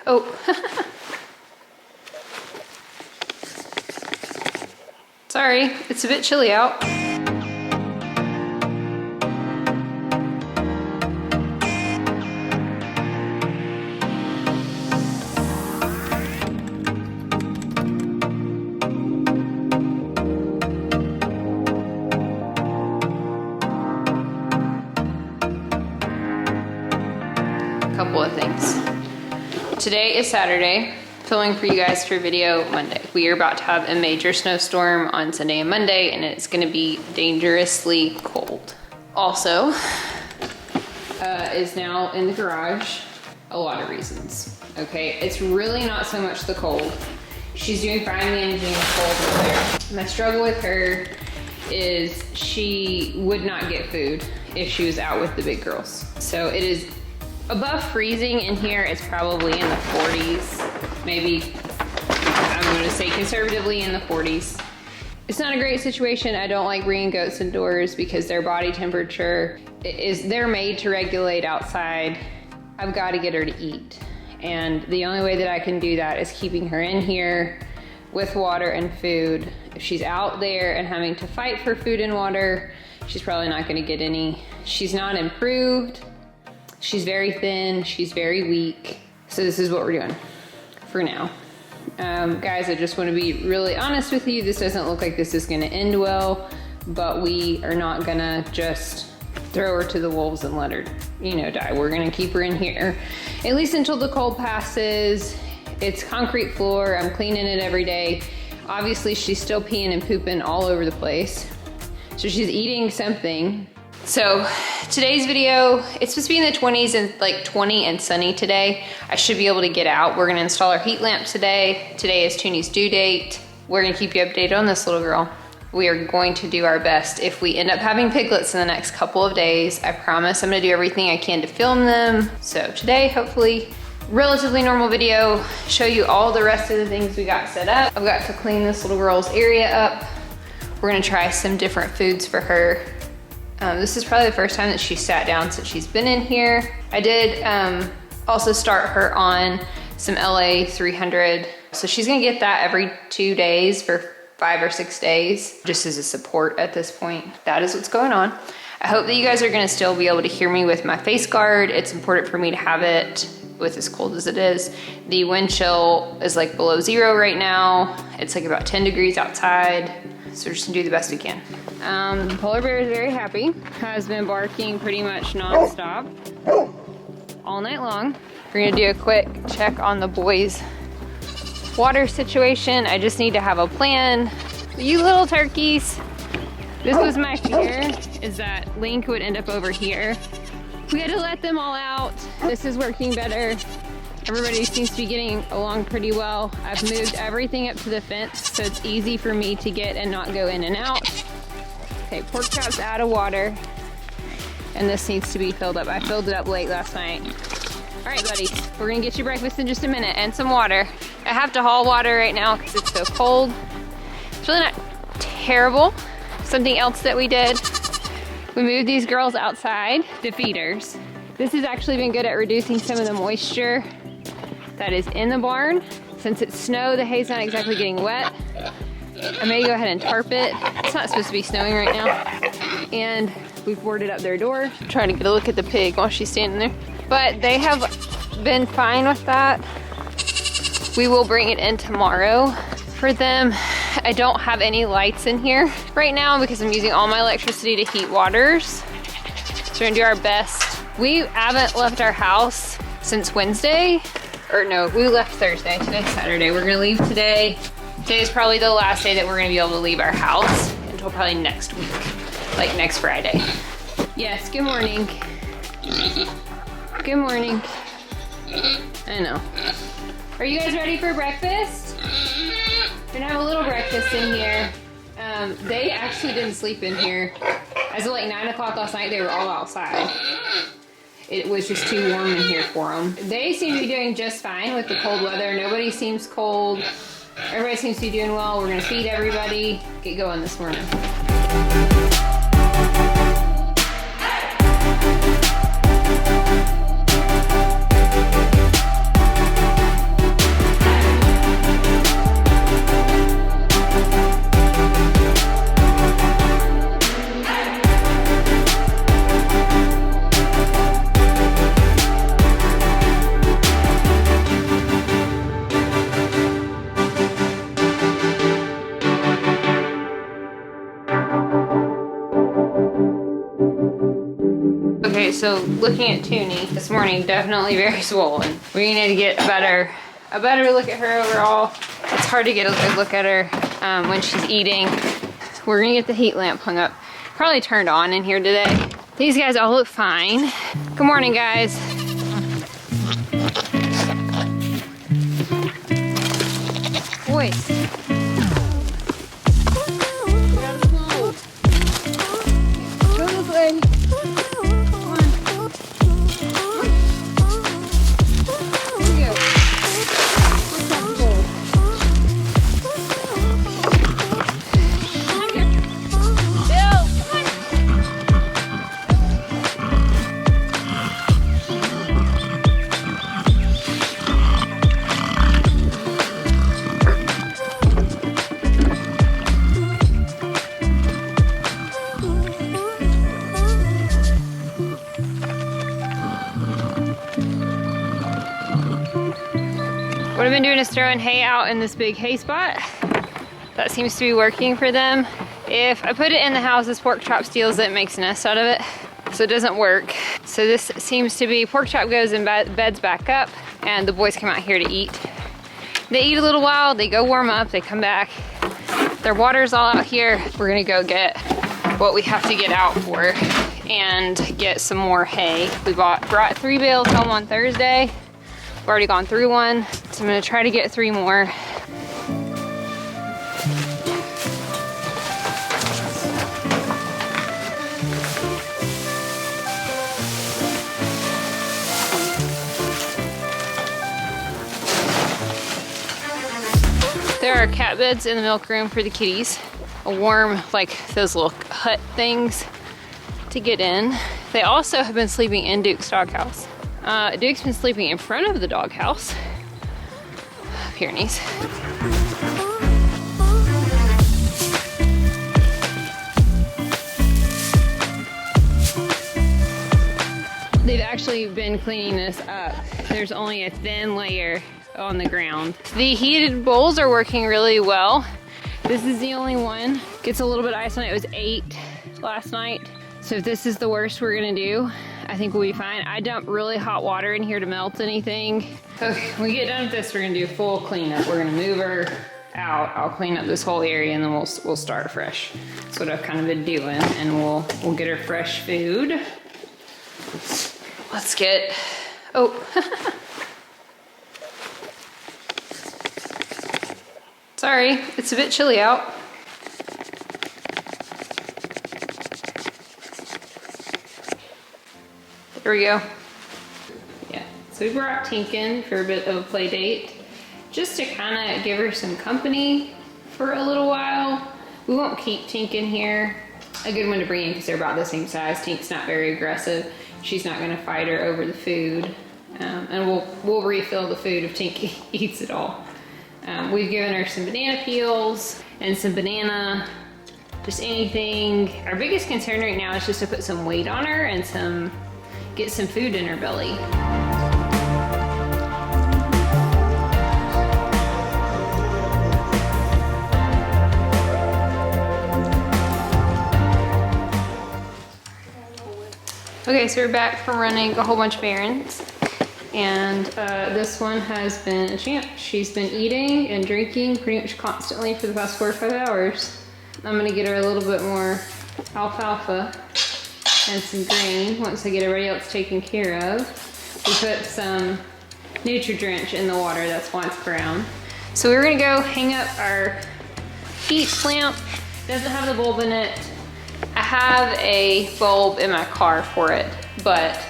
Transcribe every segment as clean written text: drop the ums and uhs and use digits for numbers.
Oh. Sorry, it's a bit chilly out. Couple of things. Today is Saturday, filming for you guys for video Monday. We are about to have a major snowstorm on Sunday and Monday, and it's gonna be dangerously cold. Also, is now in the garage, a lot of reasons, okay? It's really not so much the cold. She's doing fine managing the cold over there. My struggle with her is she would not get food if she was out with the big girls. So it is above freezing in here. It's probably in the 40s, maybe, I'm gonna say conservatively in the 40s. It's not a great situation. I don't like bringing goats indoors because their body temperature they're made to regulate outside. I've got to get her to eat. And the only way that I can do that is keeping her in here with water and food. If she's out there and having to fight for food and water, she's probably not gonna get any. She's not improved. She's very thin, she's very weak. So this is what we're doing for now. Guys, I just wanna be really honest with you. This doesn't look like this is gonna end well, but we are not gonna just throw her to the wolves and let her, die. We're gonna keep her in here, at least until the cold passes. It's concrete floor, I'm cleaning it every day. Obviously, she's still peeing and pooping all over the place. So she's eating something. So today's video, it's supposed to be in the 20s and like 20 and sunny today. I should be able to get out. We're gonna install our heat lamp today. Today is Toonie's due date. We're gonna keep you updated on this little girl. We are going to do our best. If we end up having piglets in the next couple of days, I promise I'm gonna do everything I can to film them. So today, hopefully, relatively normal video, show you all the rest of the things we got set up. I've got to clean this little girl's area up. We're gonna try some different foods for her. This is probably the first time that she sat down since she's been in here. I did also start her on some LA 300. So she's gonna get that every 2 days for 5 or 6 days, just as a support at this point. That is what's going on. I hope that you guys are gonna still be able to hear me with my face guard. It's important for me to have it with as cold as it is. The wind chill is like below 0 right now. It's like about 10 degrees outside. So we're just gonna do the best we can. The polar bear is very happy. Has been barking pretty much nonstop all night long. We're gonna do a quick check on the boys' water situation. I just need to have a plan. You little turkeys. This was my fear, is that Link would end up over here. We had to let them all out. This is working better. Everybody seems to be getting along pretty well. I've moved everything up to the fence, so it's easy for me to get and not go in and out. Okay, pork chop's out of water, and this needs to be filled up. I filled it up late last night. All right, buddies, we're gonna get you breakfast in just a minute and some water. I have to haul water right now because it's so cold. It's really not terrible. Something else that we did, we moved these girls outside to feeders. This has actually been good at reducing some of the moisture that is in the barn. Since it's snow, the hay's not exactly getting wet. I may go ahead and tarp it. It's not supposed to be snowing right now. And we've boarded up their door. I'm trying to get a look at the pig while she's standing there. But they have been fine with that. We will bring it in tomorrow for them. I don't have any lights in here right now because I'm using all my electricity to heat waters. So we're gonna do our best. We haven't left our house since Wednesday. Or no, we left Thursday. Today's Saturday. We're gonna leave today. Today's probably the last day that we're gonna be able to leave our house until probably next week, like next Friday. Yes, good morning. Good morning. I know. Are you guys ready for breakfast? We're gonna have a little breakfast in here. They actually didn't sleep in here. As of like 9 o'clock last night, they were all outside. It was just too warm in here for them. They seem to be doing just fine with the cold weather. Nobody seems cold. Everybody seems to be doing well. We're gonna feed everybody. Get going this morning. So looking at Toonie this morning, definitely very swollen. We need to get a better look at her overall. It's hard to get a good look at her when she's eating. We're gonna get the heat lamp hung up. Probably turned on in here today. These guys all look fine. Good morning, guys. Boys. Go this way. What I've been doing is throwing hay out in this big hay spot. That seems to be working for them. If I put it in the house, this pork chop steals it and makes a nest out of it. So it doesn't work. So this seems to be, pork chop goes and beds back up and the boys come out here to eat. They eat a little while, they go warm up, they come back. Their water's all out here. We're gonna go get what we have to get out for and get some more hay. We brought 3 bales home on Thursday. I've already gone through one, so I'm gonna try to get 3 more. There are cat beds in the milk room for the kitties. A warm, like those little hut things to get in. They also have been sleeping in Duke's doghouse. Duke's been sleeping in front of the doghouse. Pyrenees. They've actually been cleaning this up. There's only a thin layer on the ground. The heated bowls are working really well. This is the only one. Gets a little bit of ice on it. It was 8 last night. So if this is the worst we're gonna do, I think we'll be fine. I dumped really hot water in here to melt anything. Okay, when we get done with this, we're gonna do a full cleanup. We're gonna move her out. I'll clean up this whole area and then we'll start fresh. That's what I've kind of been doing, and we'll get her fresh food. Let's get, oh. Sorry, it's a bit chilly out. There we go. Yeah, so we brought Tink in for a bit of a play date, just to kind of give her some company for a little while. We won't keep Tink in here. A good one to bring in because they're about the same size. Tink's not very aggressive. She's not gonna fight her over the food. And we'll refill the food if Tink eats it all. We've given her some banana peels and some banana, just anything. Our biggest concern right now is just to put some weight on her and get some food in her belly. Okay, so we're back from running a whole bunch of errands. And this one has been a champ. She's been eating and drinking pretty much constantly for the past 4 or 5 hours. I'm gonna get her a little bit more alfalfa and some grain once I get everybody else taken care of. We put some Nutri-Drench in the water, that's why it's brown. So we're gonna go hang up our heat lamp. It doesn't have the bulb in it. I have a bulb in my car for it, but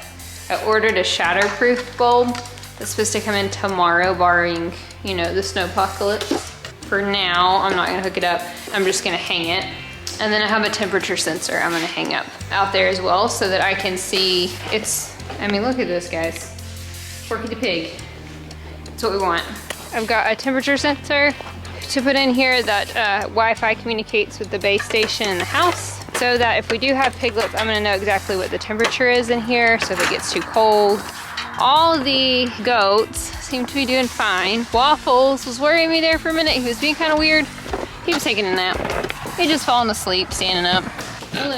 I ordered a shatterproof bulb that's supposed to come in tomorrow, barring, you know, the snowpocalypse. For now, I'm not gonna hook it up. I'm just gonna hang it. And then I have a temperature sensor I'm gonna hang up out there as well so that I can see I mean, look at this, guys. Porky the pig. That's what we want. I've got a temperature sensor to put in here that Wi-Fi communicates with the base station in the house, so that if we do have piglets, I'm gonna know exactly what the temperature is in here, so if it gets too cold. All of the goats seem to be doing fine. Waffles was worrying me there for a minute. He was being kind of weird. He was taking a nap. He just falling asleep, standing up. Hello.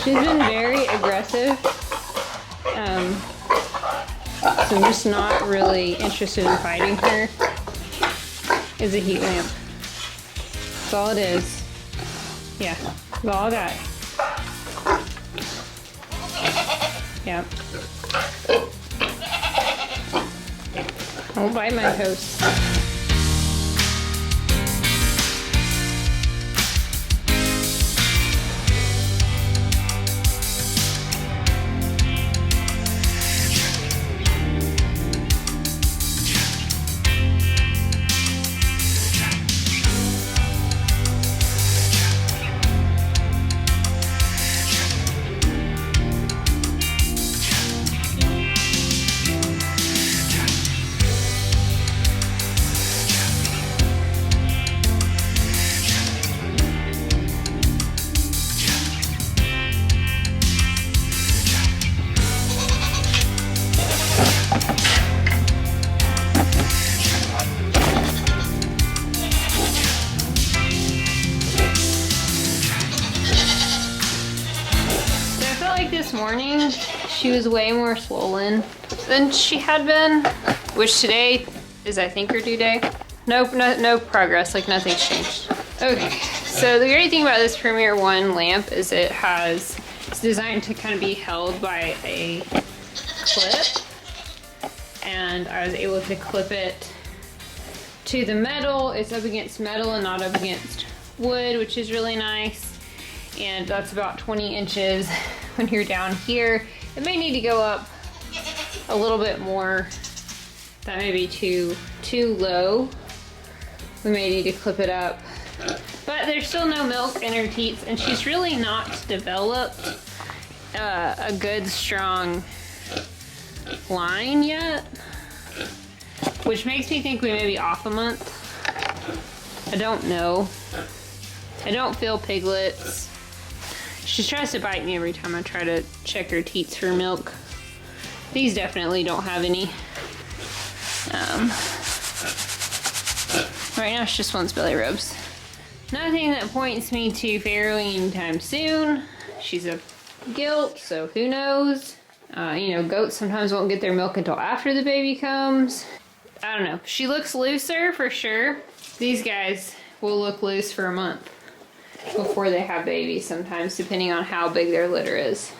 She's been very aggressive. So I'm just not really interested in fighting her. Is a heat lamp. That's all it is. Yeah, that's all I got. Yep. Don't bite my toast. This morning she was way more swollen than she had been, which today is I think her due day. Nope, no progress, like nothing's changed. Okay, so the great thing about this Premier One lamp is it's designed to kind of be held by a clip, and I was able to clip it to the metal. It's up against metal and not up against wood, which is really nice. And that's about 20 inches when you're down here. It may need to go up a little bit more. That may be too low. We may need to clip it up. But there's still no milk in her teats, and she's really not developed a good, strong line yet, which makes me think we may be off a month. I don't know. I don't feel piglets. She tries to bite me every time I try to check her teats for milk. These definitely don't have any. Right now she just wants belly rubs. Nothing that points me to farrowing anytime soon. She's a gilt, so who knows? You know, goats sometimes won't get their milk until after the baby comes. I don't know. She looks looser for sure. These guys will look loose for a month before they have babies sometimes, depending on how big their litter is.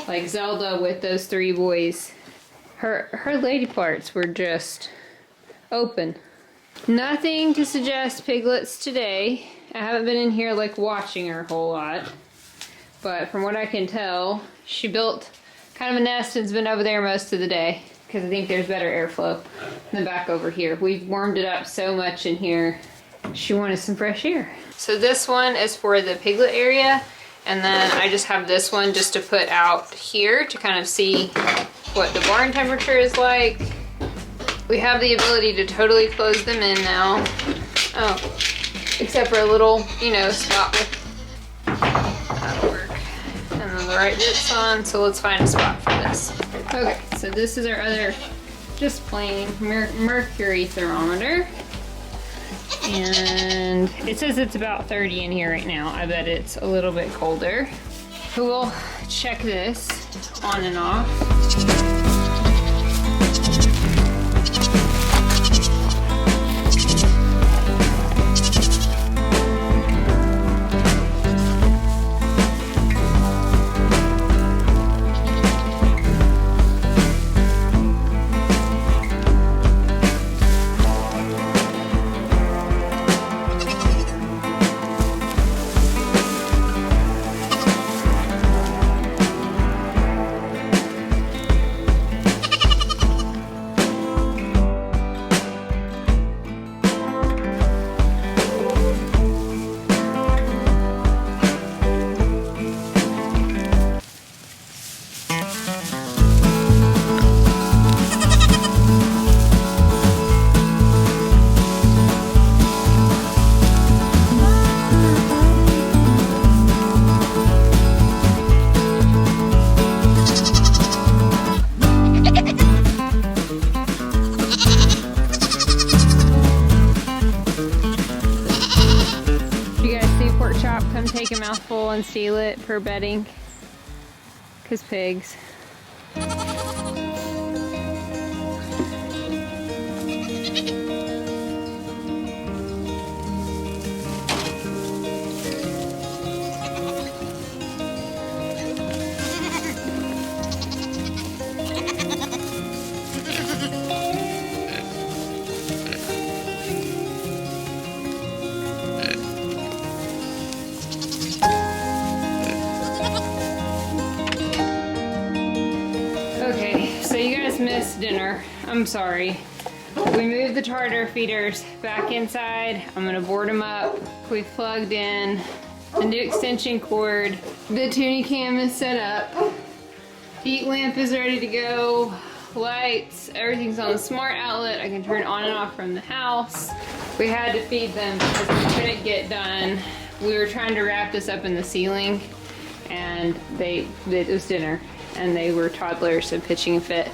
Like Zelda with those 3 boys, her lady parts were just open. Nothing to suggest piglets today. I haven't been in here like watching her a whole lot, but from what I can tell, she built kind of a nest and's been over there most of the day because I think there's better airflow than back over here. We've warmed it up so much in here. She wanted some fresh air. So this one is for the piglet area, and then I just have this one just to put out here to kind of see what the barn temperature is like. We have the ability to totally close them in now. Oh, except for a little, you know, spot with, that'll work. And then the right bit's on, so let's find a spot for this. Okay, so this is our other just plain mercury thermometer. And it says it's about 30 in here right now. I bet it's a little bit colder. We'll check this on and off. Take a mouthful and seal it for bedding. because pigs. Okay, so you guys missed dinner. I'm sorry. We moved the tartar feeders back inside. I'm gonna board them up. We've plugged in a new extension cord. The tuning cam is set up. Heat lamp is ready to go. Lights, everything's on the smart outlet. I can turn it on and off from the house. We had to feed them because we couldn't get done. We were trying to wrap this up in the ceiling, and it was dinner, and they were toddlers, so pitching a fit.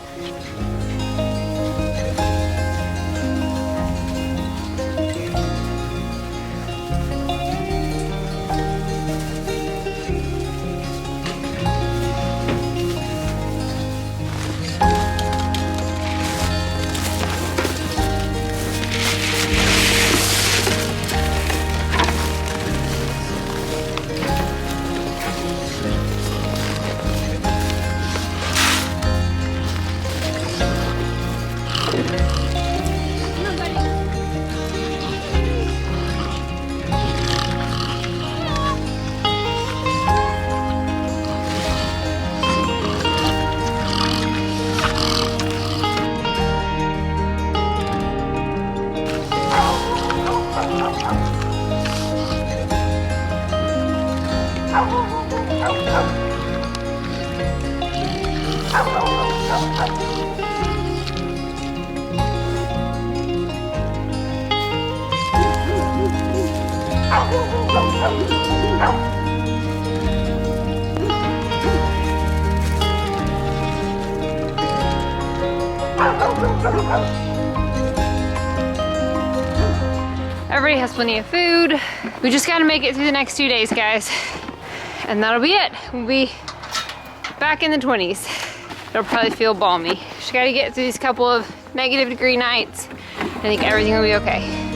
Everybody has plenty of food. We just gotta make it through the next 2 days, guys. And that'll be it. We'll be back in the 20s. It'll probably feel balmy. Just gotta get through these couple of -degree nights. I think everything will be okay.